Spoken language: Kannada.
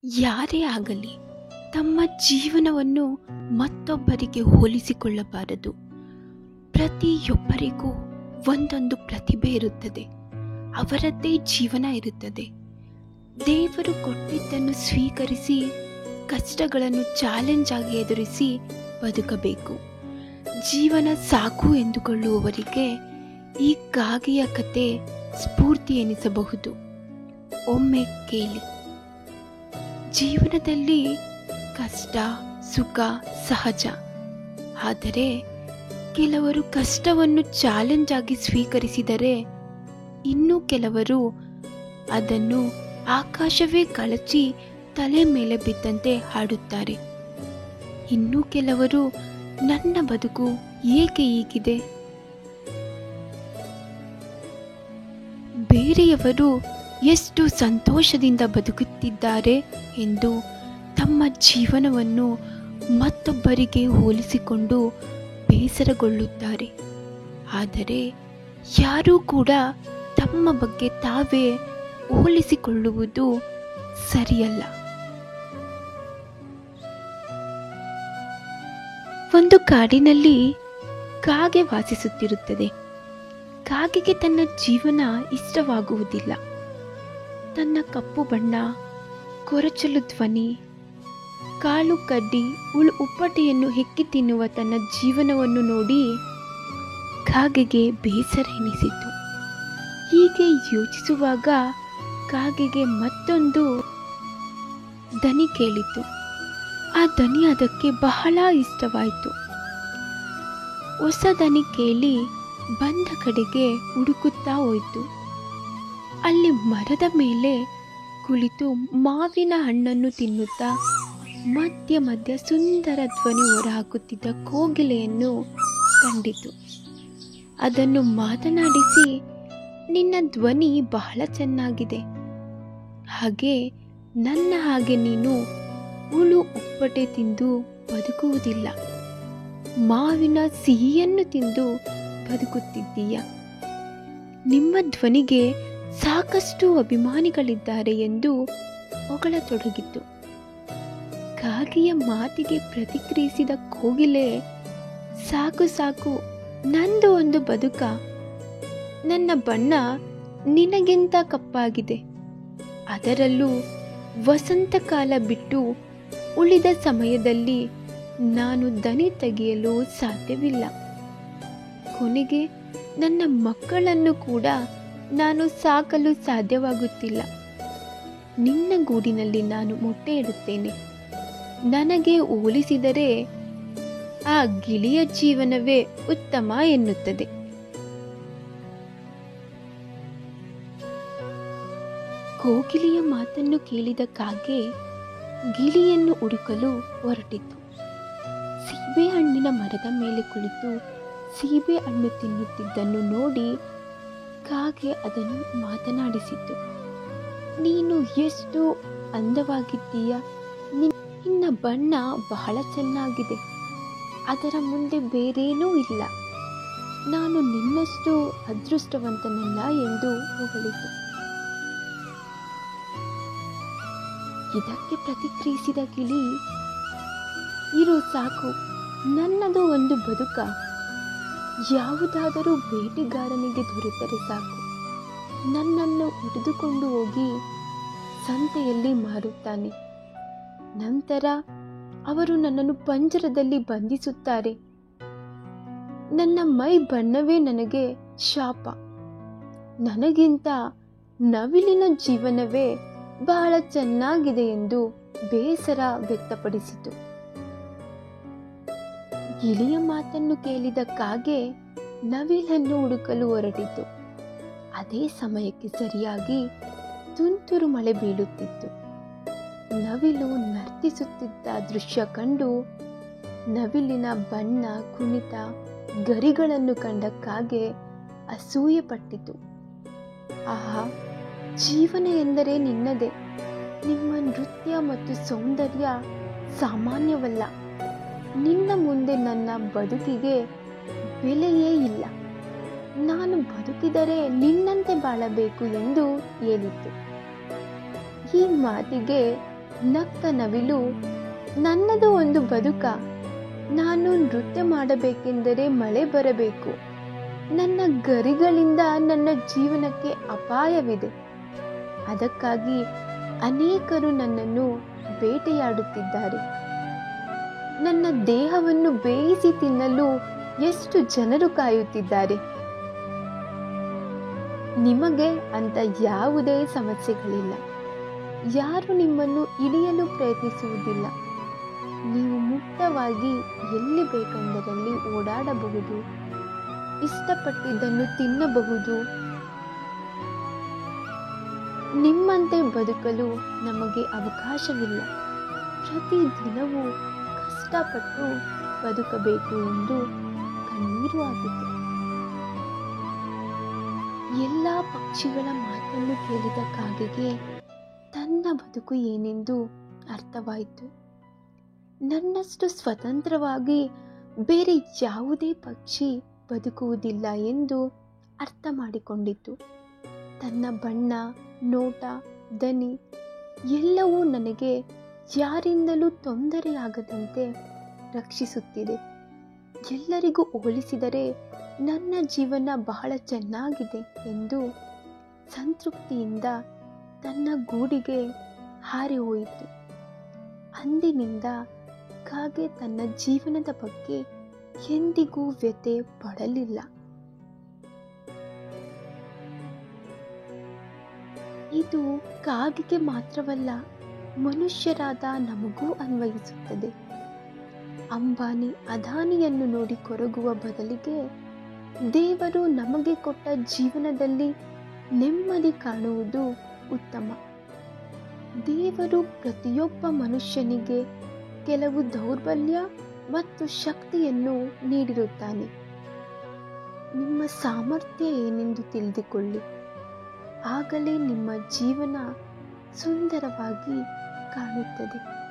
ಯಾರೇ ಆಗಲಿ ತಮ್ಮ ಜೀವನವನ್ನು ಮತ್ತೊಬ್ಬರಿಗೆ ಹೋಲಿಸಿಕೊಳ್ಳಬಾರದು. ಪ್ರತಿಯೊಬ್ಬರಿಗೂ ಒಂದೊಂದು ಪ್ರತಿಭೆ ಇರುತ್ತದೆ, ಅವರದ್ದೇ ಜೀವನ ಇರುತ್ತದೆ. ದೇವರು ಕೊಟ್ಟಿದ್ದನ್ನು ಸ್ವೀಕರಿಸಿ ಕಷ್ಟಗಳನ್ನು ಚಾಲೆಂಜ್ ಆಗಿ ಎದುರಿಸಿ ಬದುಕಬೇಕು. ಜೀವನ ಸಾಕು ಎಂದುಕೊಳ್ಳುವವರಿಗೆ ಈ ಕಾಗೆಯ ಕತೆ ಸ್ಫೂರ್ತಿ ಎನಿಸಬಹುದು. ಒಮ್ಮೆ ಕೇಳಿ. ಜೀವನದಲ್ಲಿ ಕಷ್ಟ ಸುಖ ಸಹಜ, ಆದರೆ ಕೆಲವರು ಕಷ್ಟವನ್ನು ಚಾಲೆಂಜ್ ಆಗಿ ಸ್ವೀಕರಿಸಿದರೆ ಇನ್ನು ಕೆಲವರು ಅದನ್ನು ಆಕಾಶವೇ ಕಳಚಿ ತಲೆ ಮೇಲೆ ಬಿದ್ದಂತೆ ಹಾಡುತ್ತಾರೆ. ಇನ್ನು ಕೆಲವರು ನನ್ನ ಬದುಕು ಏಕೆ ಹೀಗಿದೆ, ಬೇರೆಯವರು ಎಷ್ಟು ಸಂತೋಷದಿಂದ ಬದುಕುತ್ತಿದ್ದಾರೆ ಎಂದು ತಮ್ಮ ಜೀವನವನ್ನು ಮತ್ತೊಬ್ಬರಿಗೆ ಹೋಲಿಸಿಕೊಂಡು ಬೇಸರಗೊಳ್ಳುತ್ತಾರೆ. ಆದರೆ ಯಾರೂ ಕೂಡ ತಮ್ಮ ಬಗ್ಗೆ ತಾವೇ ಹೋಲಿಸಿಕೊಳ್ಳುವುದು ಸರಿಯಲ್ಲ. ಒಂದು ಕಾಡಿನಲ್ಲಿ ಕಾಗೆ ವಾಸಿಸುತ್ತಿರುತ್ತದೆ. ಕಾಗೆಗೆ ತನ್ನ ಜೀವನ ಇಷ್ಟವಾಗುವುದಿಲ್ಲ. ತನ್ನ ಕಪ್ಪು ಬಣ್ಣ, ಕೊರಚಲು ಧ್ವನಿ, ಕಾಳು ಕಡ್ಡಿ, ಉಪ್ಪಟೆಯನ್ನು ಹೆಕ್ಕಿ ತಿನ್ನುವ ತನ್ನ ಜೀವನವನ್ನು ನೋಡಿ ಕಾಗೆಗೆ ಬೇಸರ ಎನಿಸಿತು. ಹೀಗೆ ಯೋಚಿಸುವಾಗ ಕಾಗೆಗೆ ಮತ್ತೊಂದು ದನಿ ಕೇಳಿತು. ಆ ದನಿ ಅದಕ್ಕೆ ಬಹಳ ಇಷ್ಟವಾಯಿತು. ಹೊಸ ದನಿ ಕೇಳಿ ಬಂದ ಕಡೆಗೆ ಹುಡುಕುತ್ತಾ ಹೋಯಿತು. ಅಲ್ಲಿ ಮರದ ಮೇಲೆ ಕುಳಿತು ಮಾವಿನ ಹಣ್ಣನ್ನು ತಿನ್ನುತ್ತಾ ಮಧ್ಯ ಮಧ್ಯ ಸುಂದರ ಧ್ವನಿ ಹೊರಹಾಕುತ್ತಿದ್ದ ಕೋಗಿಲೆಯನ್ನು ಕಂಡಿತು. ಅದನ್ನು ಮಾತನಾಡಿಸಿ, ನಿನ್ನ ಧ್ವನಿ ಬಹಳ ಚೆನ್ನಾಗಿದೆ, ಹಾಗೆ ನನ್ನ ಹಾಗೆ ನೀನು ಉಪ್ಪಟೆ ತಿಂದು ಬದುಕುವುದಿಲ್ಲ, ಮಾವಿನ ಸಿಹಿಯನ್ನು ತಿಂದು ಬದುಕುತ್ತಿದ್ದೀಯ. ನಿಮ್ಮ ಧ್ವನಿಗೆ ಸಾಕಷ್ಟು ಅಭಿಮಾನಿಗಳಿದ್ದಾರೆ ಎಂದು ಹೊಗಳತೊಡಗಿತು. ಕಾಗೆಯ ಮಾತಿಗೆ ಪ್ರತಿಕ್ರಿಯಿಸಿದ ಕೋಗಿಲೆ, ಸಾಕು ಸಾಕು, ನಂದು ಒಂದು ಬದುಕ, ನನ್ನ ಬಣ್ಣ ನಿನಗಿಂತ ಕಪ್ಪಾಗಿದೆ, ಅದರಲ್ಲೂ ವಸಂತಕಾಲ ಬಿಟ್ಟು ಉಳಿದ ಸಮಯದಲ್ಲಿ ನಾನು ದನಿ ತೆಗೆಯಲು ಸಾಧ್ಯವಿಲ್ಲ. ಕೊನೆಗೆ ನನ್ನ ಮಕ್ಕಳನ್ನು ಕೂಡ ನಾನು ಸಾಕಲು ಸಾಧ್ಯವಾಗುತ್ತಿಲ್ಲ. ನಿನ್ನ ಗೂಡಿನಲ್ಲಿ ನಾನು ಮೊಟ್ಟೆ ಇಡುತ್ತೇನೆ. ನನಗೆ ಹೋಲಿಸಿದರೆ ಆ ಗಿಳಿಯ ಜೀವನವೇ ಉತ್ತಮ ಎನ್ನುತ್ತದೆ. ಕೋಗಿಲೆಯ ಮಾತನ್ನು ಕೇಳಿದ ಕಾಗೆ ಗಿಳಿಯನ್ನು ಹುಡುಕಲು ಹೊರಟಿತು. ಸೀಬೆ ಹಣ್ಣಿನ ಮರದ ಮೇಲೆ ಕುಳಿತು ಸೀಬೆ ಹಣ್ಣು ತಿನ್ನುತ್ತಿದ್ದನ್ನು ನೋಡಿ ಕಾಗೆ ಅದನ್ನು ಮಾತನಾಡಿಸಿತು. ನೀನು ಎಷ್ಟು ಅಂದವಾಗಿದ್ದೀಯ, ನಿನ್ನ ಬಣ್ಣ ಬಹಳ ಚೆನ್ನಾಗಿದೆ, ಅದರ ಮುಂದೆ ಬೇರೇನೂ ಇಲ್ಲ, ನಾನು ನಿನ್ನಷ್ಟು ಅದೃಷ್ಟವಂತನಲ್ಲ ಎಂದು ಹೊಗಳಿತು. ಇದಕ್ಕೆ ಪ್ರತಿಕ್ರಿಯಿಸಿದ ಗಿಳಿ, ಇರು ಸಾಕು, ನನ್ನದು ಒಂದು ಬದುಕ, ಯಾವುದಾದರೂ ಬೇಟೆಗಾರನಿಗೆ ದೊರೆತರೆ ಸಾಕು, ನನ್ನನ್ನು ಹಿಡಿದುಕೊಂಡು ಹೋಗಿ ಸಂತೆಯಲ್ಲಿ ಮಾರುತ್ತಾನೆ. ನಂತರ ಅವರು ನನ್ನನ್ನು ಪಂಜರದಲ್ಲಿ ಬಂಧಿಸುತ್ತಾರೆ. ನನ್ನ ಮೈ ಬಣ್ಣವೇ ನನಗೆ ಶಾಪ, ನನಗಿಂತ ನವಿಲಿನ ಜೀವನವೇ ಬಹಳ ಚೆನ್ನಾಗಿದೆ ಎಂದು ಬೇಸರ ವ್ಯಕ್ತಪಡಿಸಿತು. ಗಿಳಿಯ ಮಾತನ್ನು ಕೇಳಿದ ಕಾಗೆ ನವಿಲನ್ನು ಹುಡುಕಲು ಹೊರಟಿತು. ಅದೇ ಸಮಯಕ್ಕೆ ಸರಿಯಾಗಿ ತುಂತುರು ಮಳೆ ಬೀಳುತ್ತಿತ್ತು. ನವಿಲು ನರ್ತಿಸುತ್ತಿದ್ದ ದೃಶ್ಯ ಕಂಡು ನವಿಲಿನ ಬಣ್ಣ, ಕುಣಿತ, ಗರಿಗಳನ್ನು ಕಂಡ ಕಾಗೆ ಅಸೂಯೆ ಪಟ್ಟಿತು. ಆಹಾ, ಜೀವನ ಎಂದರೆ ನಿನ್ನದೇ, ನಿಮ್ಮ ನೃತ್ಯ ಮತ್ತು ಸೌಂದರ್ಯ ಸಾಮಾನ್ಯವಲ್ಲ, ನಿನ್ನ ಮುಂದೆ ನನ್ನ ಬದುಕಿಗೆ ಬೆಲೆಯೇ ಇಲ್ಲ, ನಾನು ಬದುಕಿದರೆ ನಿನ್ನಂತೆ ಬಾಳಬೇಕು ಎಂದು ಹೇಳಿತು. ಈ ಮಾತಿಗೆ ನಕ್ಕ ನವಿಲು, ನನ್ನದು ಒಂದು ಬದುಕ. ನಾನು ನೃತ್ಯ ಮಾಡಬೇಕೆಂದರೆ ಮಳೆ ಬರಬೇಕು. ನನ್ನ ಗರಿಗಳಿಂದ ನನ್ನ ಜೀವನಕ್ಕೆ ಅಪಾಯವಿದೆ. ಅದಕ್ಕಾಗಿ ಅನೇಕರು ನನ್ನನ್ನು ಬೇಟೆಯಾಡುತ್ತಿದ್ದಾರೆ. ನನ್ನ ದೇಹವನ್ನು ಬೇಯಿಸಿ ತಿನ್ನಲು ಎಷ್ಟು ಜನರು ಕಾಯುತ್ತಿದ್ದಾರೆ. ನಿಮಗೆ ಅಂತ ಯಾವುದೇ ಸಮಸ್ಯೆಗಳಿಲ್ಲ. ಯಾರು ನಿಮ್ಮನ್ನು ಇಳಿಯಲು ಪ್ರಯತ್ನಿಸುವುದಿಲ್ಲ. ನೀವು ಮುಕ್ತವಾಗಿ ಎಲ್ಲಿ ಬೇಕೆಂದರಲ್ಲಿ ಓಡಾಡಬಹುದು, ಇಷ್ಟಪಟ್ಟಿದ್ದನ್ನು ತಿನ್ನಬಹುದು. ನಿಮ್ಮಂತೆ ಬದುಕಲು ನಮಗೆ ಅವಕಾಶವಿಲ್ಲ. ಪ್ರತಿ ದಿನವೂ ಕಷ್ಟಪಟ್ಟು ಬದುಕಬೇಕು ಎಂದು ಕಣ್ಣೀರು ಆಗಿತ್ತು. ಎಲ್ಲ ಪಕ್ಷಿಗಳ ಮಾತನ್ನು ಕೇಳಿದ ಕಾಗೆಗೆ ತನ್ನ ಬದುಕು ಏನೆಂದು ಅರ್ಥವಾಯಿತು. ನನ್ನಷ್ಟು ಸ್ವತಂತ್ರವಾಗಿ ಬೇರೆ ಯಾವುದೇ ಪಕ್ಷಿ ಬದುಕುವುದಿಲ್ಲ ಎಂದು ಅರ್ಥ ಮಾಡಿಕೊಂಡಿತು. ತನ್ನ ಬಣ್ಣ, ನೋಟ, ದನಿ ಎಲ್ಲವೂ ನನಗೆ ಯಾರಿಂದಲೂ ತೊಂದರೆಯಾಗದಂತೆ ರಕ್ಷಿಸುತ್ತಿದೆ. ಎಲ್ಲರಿಗೂ ಹೋಲಿಸಿದರೆ ನನ್ನ ಜೀವನ ಬಹಳ ಚೆನ್ನಾಗಿದೆ ಎಂದು ಸಂತೃಪ್ತಿಯಿಂದ ತನ್ನ ಗೂಡಿಗೆ ಹಾರಿ ಹೋಯಿತು. ಅಂದಿನಿಂದ ಕಾಗೆ ತನ್ನ ಜೀವನದ ಬಗ್ಗೆ ಎಂದಿಗೂ ವ್ಯಥೆ ಪಡಲಿಲ್ಲ. ಇದು ಕಾಗೆಗೆ ಮಾತ್ರವಲ್ಲ, ಮನುಷ್ಯರಾದ ನಮಗೂ ಅನ್ವಯಿಸುತ್ತದೆ. ಅಂಬಾನಿ, ಅದಾನಿಯನ್ನು ನೋಡಿ ಕೊರಗುವ ಬದಲಿಗೆ ದೇವರು ನಮಗೆ ಕೊಟ್ಟ ಜೀವನದಲ್ಲಿ ನೆಮ್ಮದಿ ಕಾಣುವುದು ಉತ್ತಮ. ದೇವರು ಪ್ರತಿಯೊಬ್ಬ ಮನುಷ್ಯನಿಗೆ ಕೆಲವು ದೌರ್ಬಲ್ಯ ಮತ್ತು ಶಕ್ತಿಯನ್ನು ನೀಡಿರುತ್ತಾನೆ. ನಿಮ್ಮ ಸಾಮರ್ಥ್ಯ ಏನೆಂದು ತಿಳಿದುಕೊಳ್ಳಿ. ಆಗಲೇ ನಿಮ್ಮ ಜೀವನ ಸುಂದರವಾಗಿ ಕಾಣುತ್ತದೆ.